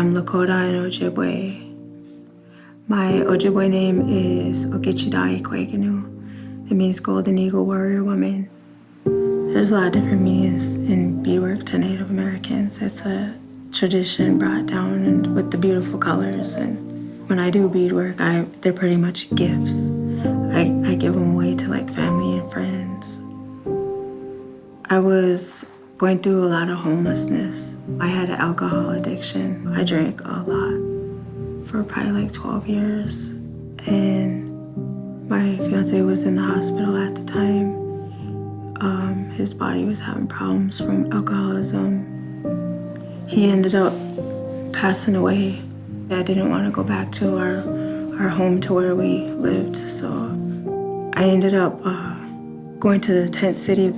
I'm Lakota and Ojibwe. My Ojibwe name is Okichidai Kweganu. It means Golden Eagle Warrior Woman. There's a lot of different meanings in beadwork to Native Americans. It's a tradition brought down and with the beautiful colors. And when I do beadwork, they're pretty much gifts. I give them away to like family and friends. I was going through a lot of homelessness. I had an alcohol addiction. I drank a lot for probably like 12 years. And my fiance was in the hospital at the time. His body was having problems from alcoholism. He ended up passing away. I didn't want to go back to our home to where we lived, so I ended up going to the tent city.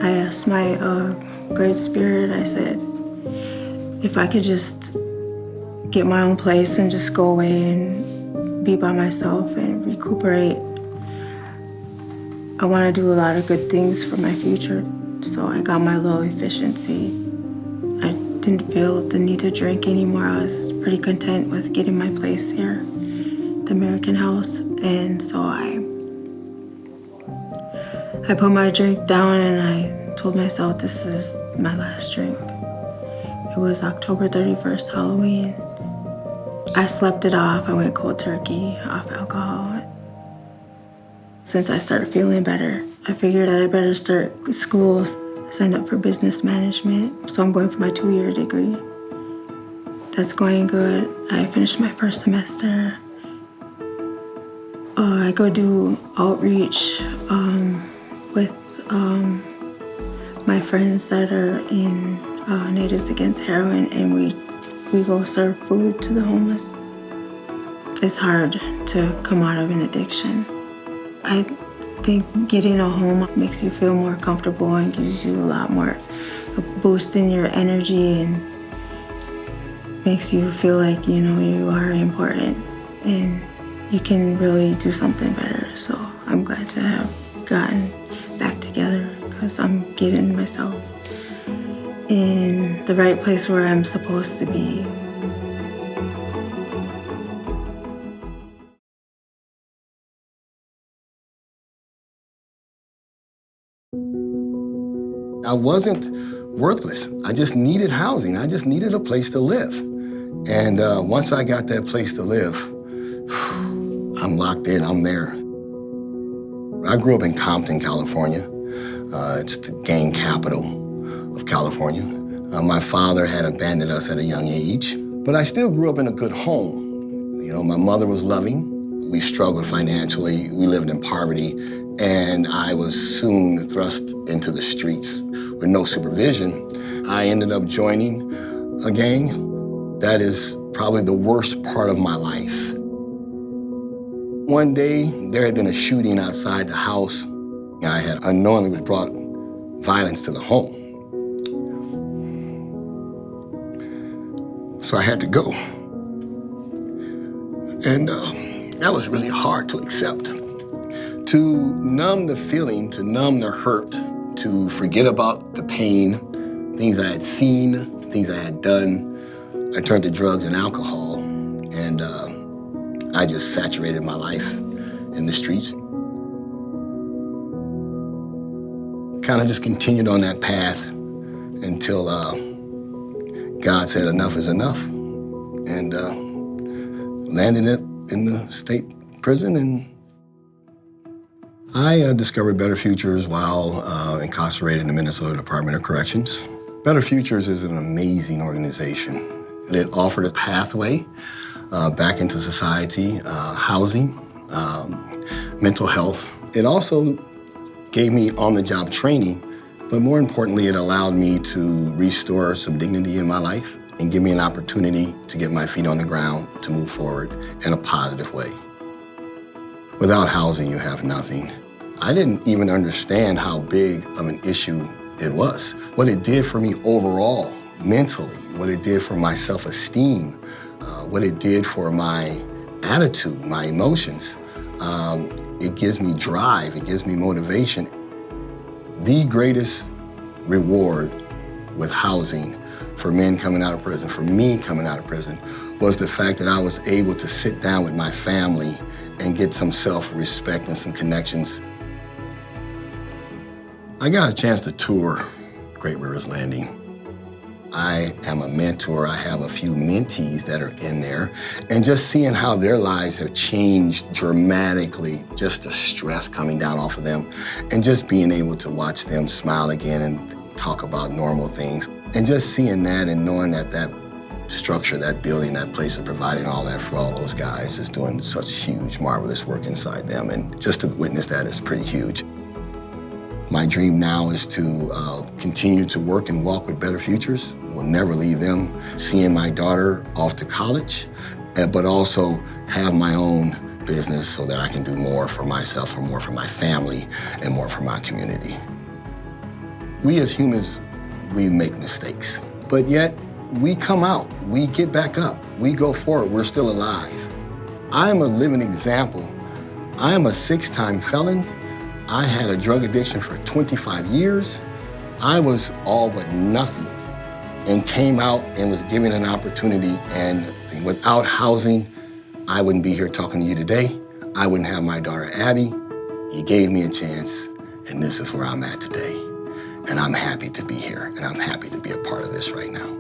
I asked my Great Spirit, I said, if I could just get my own place and just go away and be by myself and recuperate. I want to do a lot of good things for my future, so I got my low efficiency. I didn't feel the need to drink anymore. I was pretty content with getting my place here, the American House, and so I put my drink down and I told myself this is my last drink. It was October 31st, Halloween. I slept it off. I went cold turkey off alcohol. Since I started feeling better, I figured that I better start school. I signed up for business management, so I'm going for my 2-year degree. That's going good. I finished my first semester. I go do outreach with my friends that are in Natives Against Heroin, and we go serve food to the homeless. It's hard to come out of an addiction. I think getting a home makes you feel more comfortable and gives you a lot more a boost in your energy and makes you feel like, you know, you are important and you can really do something better. So I'm glad to have gotten back together because I'm getting myself in the right place where I'm supposed to be. I wasn't worthless. I just needed housing. I just needed a place to live. And once I got that place to live, I'm locked in, I'm there. I grew up in Compton, California. It's the gang capital of California. My father had abandoned us at a young age, but I still grew up in a good home. You know, my mother was loving. We struggled financially. We lived in poverty. And I was soon thrust into the streets with no supervision. I ended up joining a gang. That is probably the worst part of my life. One day, there had been a shooting outside the house. I had unknowingly brought violence to the home. So I had to go. And that was really hard to accept. To numb the feeling, to numb the hurt, to forget about the pain, things I had seen, things I had done, I turned to drugs and alcohol, and I just saturated my life in the streets. Kind of just continued on that path until God said enough is enough, and landed it in the state prison. And I discovered Better Futures while incarcerated in the Minnesota Department of Corrections. Better Futures is an amazing organization. It offered a pathway back into society, housing, mental health. It also gave me on-the-job training, but more importantly, it allowed me to restore some dignity in my life and give me an opportunity to get my feet on the ground to move forward in a positive way. Without housing, you have nothing. I didn't even understand how big of an issue it was. What it did for me overall, mentally, what it did for my self-esteem, what it did for my attitude, my emotions. It gives me drive, it gives me motivation. The greatest reward with housing for men coming out of prison, for me coming out of prison, was the fact that I was able to sit down with my family and get some self-respect and some connections. I got a chance to tour Great Rivers Landing. I am a mentor. I have a few mentees that are in there, and just seeing how their lives have changed dramatically, just the stress coming down off of them, and just being able to watch them smile again and talk about normal things. And just seeing that and knowing that that structure, that building, that place is providing all that for all those guys is doing such huge, marvelous work inside them. And just to witness that is pretty huge. My dream now is to continue to work and walk with Better Futures. We'll never leave them. Seeing my daughter off to college, but also have my own business so that I can do more for myself, or more for my family, and more for my community. We as humans, we make mistakes, but yet we come out, we get back up, we go forward, we're still alive. I am a living example. I am a 6-time felon. I had a drug addiction for 25 years. I was all but nothing and came out and was given an opportunity, and without housing, I wouldn't be here talking to you today. I wouldn't have my daughter, Abby. You gave me a chance, and this is where I'm at today. And I'm happy to be here, and I'm happy to be a part of this right now.